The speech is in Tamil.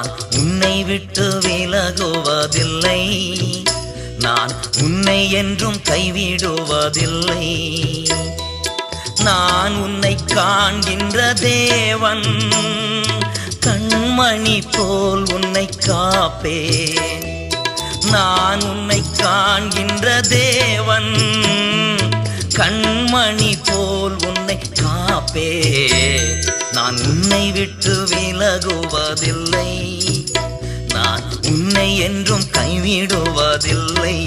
நான் உன்னை விட்டு விலகுவதில்லை, நான் உன்னை என்றும் கைவிடுவதில்லை. நான் உன்னை காண்கின்ற தேவன், கண்மணி போல் உன்னை காப்பேன். நான் உன்னை காண்கின்ற தேவன், கண்மணி போல் உன்னை காப்பேன். நான் உன்னை விட்டு விலகுவதில்லை, நான் உன்னை என்றும் கைவிடுவதில்லை.